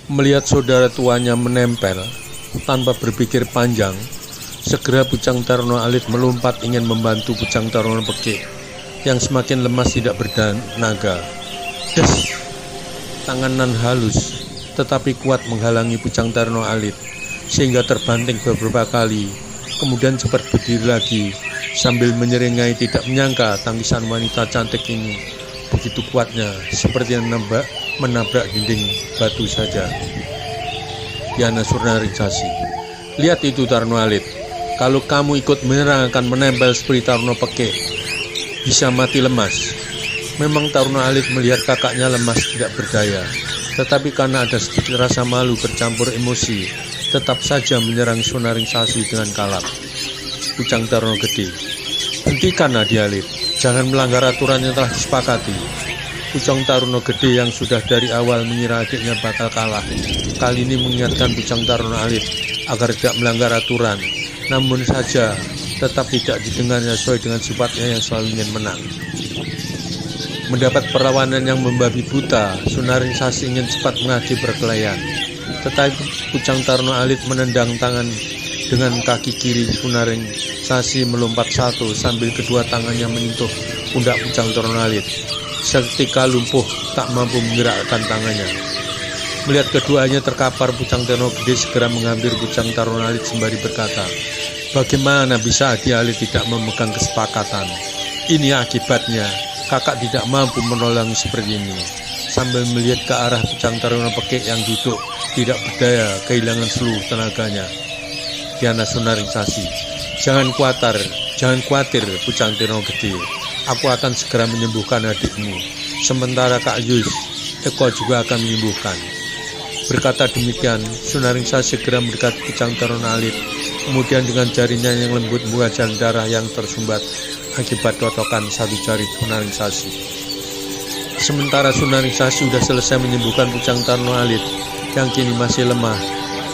Melihat saudara tuanya menempel, tanpa berpikir panjang, segera Pucang Taruna Alit melompat ingin membantu Pucang Taruna Pekik yang semakin lemas tidak bertenaga. Des! Tanganan halus tetapi kuat menghalangi Pucang Taruna Alit sehingga terbanting beberapa kali, kemudian cepat berdiri lagi sambil menyeringai tidak menyangka tangkisan wanita cantik ini begitu kuatnya, seperti yang menabrak dinding batu saja. Yana Surnaringsasi, lihat itu Taruna Alit, kalau kamu ikut menyerang akan menempel seperti Taruna Pekik, bisa mati lemas. Memang Taruna Alit melihat kakaknya lemas tidak berdaya, tetapi karena ada sedikit rasa malu bercampur emosi, tetap saja menyerang Surnaringsasi dengan kalap. Pucang Taruna Gede, hentikan Adi Alit, jangan melanggar aturan yang telah disepakati. Pucang Taruna Gede yang sudah dari awal mengira adiknya bakal kalah, kali ini mengingatkan Pucang Taruna Alit agar tidak melanggar aturan, namun saja tetap tidak didengarnya sesuai dengan sifatnya yang selalu ingin menang. Mendapat perlawanan yang membabi buta, Surnaringsasi ingin cepat mengakhiri perkelahian, tetapi Pucang Taruna Alit menendang tangan dengan kaki kiri. Surnaringsasi melompat salto sambil kedua tangannya menyentuh pundak Pucang Taruna Alit. Seketika lumpuh, tak mampu menggerakkan tangannya. Melihat keduanya terkapar, Pucang Taruna Gede segera mengambil Pucang Taruna Alit sembari berkata, bagaimana bisa Adi Alit tidak memegang kesepakatan? Ini akibatnya, kakak tidak mampu menolong seperti ini. Sambil melihat ke arah Pucang Taruna Pekik yang duduk tidak berdaya, kehilangan seluruh tenaganya. Yana Surnaringsasi, jangan khawatir Pucang Taruna Gede, aku akan segera menyembuhkan adikmu. Sementara Kak Yus, Eko juga akan menyembuhkan. Berkata demikian, Surnaringsasi segera mendekati Pucang Taruna Alit, kemudian dengan jarinya yang lembut menguasai darah yang tersumbat akibat totokan satu jari Surnaringsasi. Sementara Surnaringsasi sudah selesai menyembuhkan Pucang Taruna Alit yang kini masih lemah,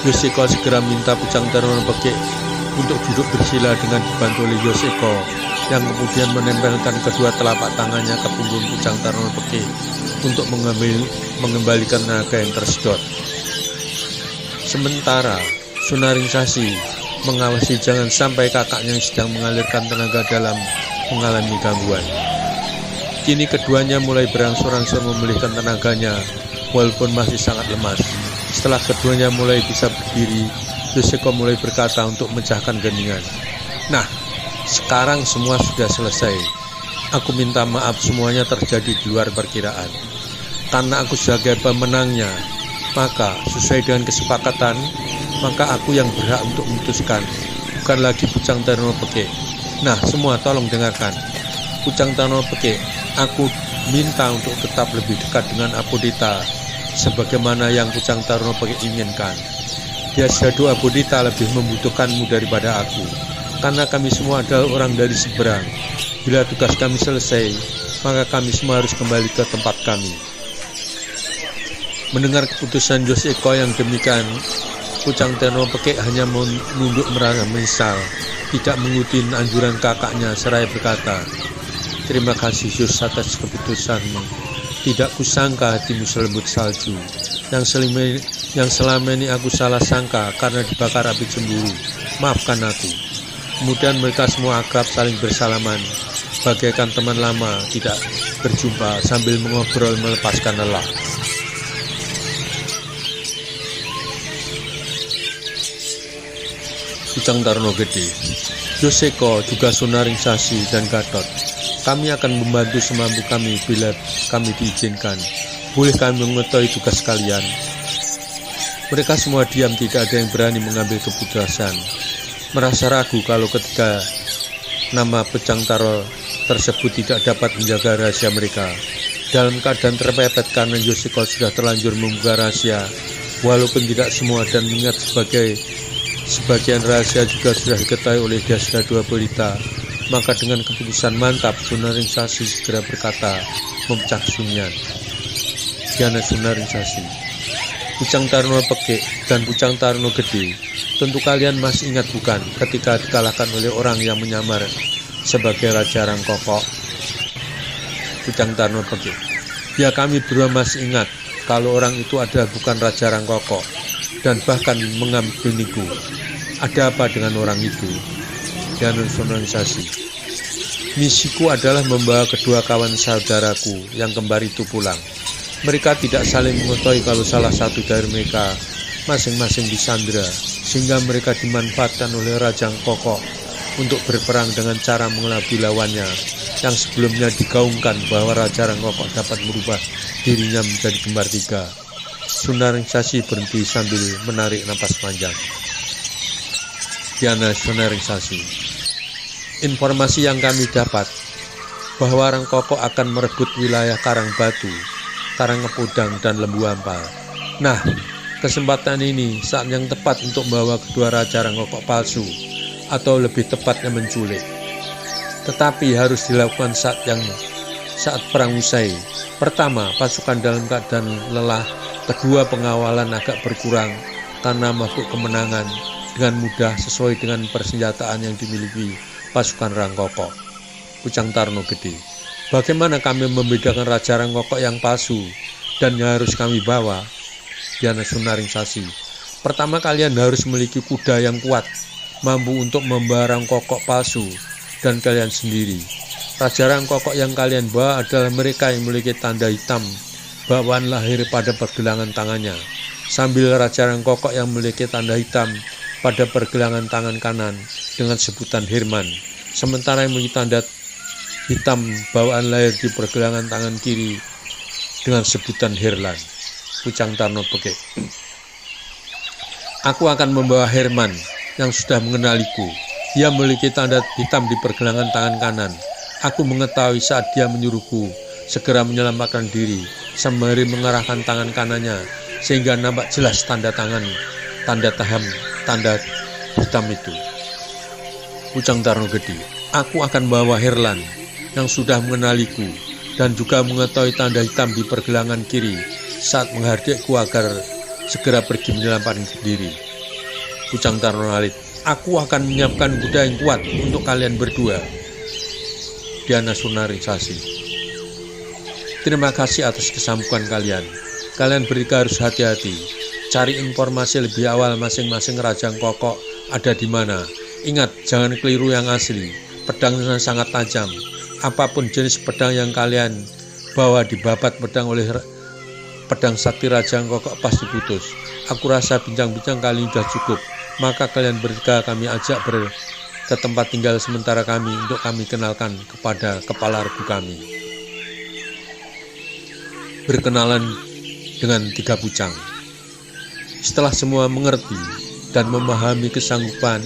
Yoseko segera minta Pucang Taruna Pekik untuk duduk bersila dengan dibantu oleh Yoseko yang kemudian menempelkan kedua telapak tangannya ke punggung Pucang Taruna Pekik untuk mengembalikan tenaga yang tersedot. Sementara Surnaringsasi mengawasi jangan sampai kakaknya yang sedang mengalirkan tenaga dalam mengalami gangguan. Kini keduanya mulai berangsur-angsur memulihkan tenaganya walaupun masih sangat lemas. Setelah keduanya mulai bisa berdiri, Yoseko mulai berkata untuk memecahkan geningan. Nah, sekarang semua sudah selesai. Aku minta maaf semuanya terjadi di luar perkiraan. Karena aku sebagai pemenangnya, maka sesuai dengan kesepakatan, maka aku yang berhak untuk memutuskan, bukan lagi Pucang Taruna Pekik. Nah, semua tolong dengarkan. Pucang Taruna Pekik, aku minta untuk tetap lebih dekat dengan Apodita, sebagaimana yang Pucang Taruna Pekik inginkan. Dia Syahdu Apodita lebih membutuhkanmu daripada aku, karena kami semua adalah orang dari seberang. Bila tugas kami selesai, maka kami semua harus kembali ke tempat kami. Mendengar keputusan Yoseko yang demikian, Pucang Taruna Pekik hanya menunduk merasa menyesal, tidak mengikuti anjuran kakaknya seraya berkata, terima kasih Yus atas keputusanmu. Tidak kusangka hatimu selembut salju. Yang selama ini aku salah sangka karena dibakar api cemburu. Maafkan aku. Kemudian mereka semua akrab saling bersalaman, bagaikan teman lama tidak berjumpa sambil mengobrol melepaskan lelah. Pucang Taruna Gede, Yoseko, juga Surnaringsasi dan Gatot, kami akan membantu semampu kami bila kami diizinkan. Boleh kami mengetahui tugas kalian? Mereka semua diam, tidak ada yang berani mengambil keputusan. Merasa ragu kalau ketiga nama Pucang Taruna tersebut tidak dapat menjaga rahasia mereka. Dalam keadaan terpepet karena Yoseko sudah terlanjur membuka rahasia, walaupun tidak semua, dan mengingat sebagian rahasia juga sudah diketahui oleh dia sudah dua berita, maka dengan keputusan mantap Surnaringsasi segera berkata memecah kesunyian. Yana Surnaringsasi, Pucang Taruna Pekik dan Pucang Taruna Gede, tentu kalian masih ingat bukan ketika dikalahkan oleh orang yang menyamar sebagai Raja Rangkoko? Pucang Taruna Pekik, ya kami berdua masih ingat. kalau orang itu adalah bukan Raja Rangkoko dan bahkan mengampuniku. Ada apa dengan orang itu? Dianationalisasi. Misiku adalah membawa kedua kawan saudaraku yang kembar itu pulang. Mereka tidak saling mengetahui kalau salah satu dari mereka masing-masing disandra, sehingga mereka dimanfaatkan oleh Raja Rangkoko untuk berperang dengan cara mengelabui lawannya yang sebelumnya digaungkan bahwa Raja Rangkoko dapat merubah dirinya menjadi kembar tiga. Sunaringsashi berhenti sambil menarik napas panjang. Dianationalisasi. Informasi yang kami dapat bahwa Rangkoko akan merebut wilayah Karangbatu, Karangepodang, dan Lembu Ampal. Nah, kesempatan ini saat yang tepat untuk membawa kedua Raja Rangkoko palsu, atau lebih tepatnya menculik. Tetapi harus dilakukan saat perang usai. Pertama, pasukan dalam keadaan lelah. Kedua, pengawalan agak berkurang karena mabuk kemenangan dengan mudah sesuai dengan persenjataan yang dimiliki pasukan Rangkoko. Pucang Tarno Gede. Bagaimana kami membedakan Raja Rangkoko yang palsu dan yang harus kami bawa? Dianationalisasi. Pertama, kalian harus memiliki kuda yang kuat, mampu untuk membawa Rangkoko palsu dan kalian sendiri. Raja Rangkoko yang kalian bawa adalah mereka yang memiliki tanda hitam bawaan lahir pada pergelangan tangannya, sambil Raja Rangkoko yang memiliki tanda hitam pada pergelangan tangan kanan dengan sebutan Herman, sementara yang memiliki tanda hitam bawaan lahir di pergelangan tangan kiri dengan sebutan Herlan. Pucang Tarno Beke. Aku akan membawa Herman yang sudah mengenaliku. Dia memiliki tanda hitam di pergelangan tangan kanan. Aku mengetahui saat dia menyuruhku segera menyelamatkan diri, sembari mengarahkan tangan kanannya sehingga nampak jelas tanda hitam itu. Pucang Tarno Gede. Aku akan bawa Herlan yang sudah mengenaliku dan juga mengetahui tanda hitam di pergelangan kiri saat menghardikku agar segera pergi menyelamatkan diri. Pucang Tarno Alit. Aku akan menyiapkan kuda yang kuat untuk kalian berdua. Dianationalisasi. Terima kasih atas kesambutan kalian. Kalian bertiga harus hati-hati. Cari informasi lebih awal masing-masing Raja Rangkoko ada di mana. Ingat, jangan keliru yang asli. Pedangnya sangat tajam. Apapun jenis pedang yang kalian bawa dibabat pedang oleh pedang sakti Raja Rangkoko pasti putus. Aku rasa bincang-bincang kali ini sudah cukup. Maka kalian bertiga kami ajak ke tempat tinggal sementara kami untuk kami kenalkan kepada kepala regu kami. Berkenalan dengan tiga pucang. Setelah semua mengerti dan memahami kesanggupan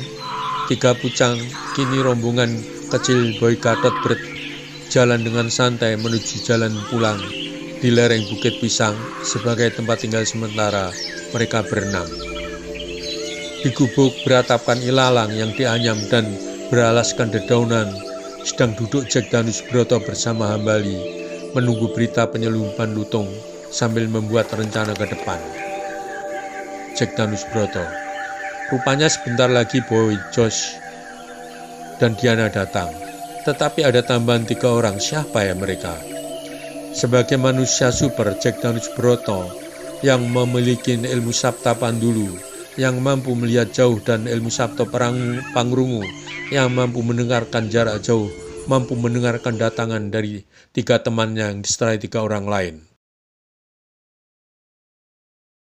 tiga pucang, kini rombongan kecil Boy Gatot berjalan dengan santai menuju jalan pulang di lereng Bukit Pisang sebagai tempat tinggal sementara mereka berenam. Di gubuk beratapkan ilalang yang dianyam dan beralaskan dedaunan sedang duduk Jack Danus Broto bersama Hambali menunggu berita penyelundupan lutung sambil membuat rencana ke depan. Jack Danus Broto. Rupanya sebentar lagi Boy, Josh, dan Diana datang. Tetapi ada tambahan 3 orang. Siapa ya mereka? Sebagai manusia super, Jack Danus Broto yang memiliki ilmu sabta pandulu, yang mampu melihat jauh, dan ilmu sabta pangrungu, yang mampu mendengarkan jarak jauh, mampu mendengarkan datangan dari 3 temannya yang disertai 3 orang lain.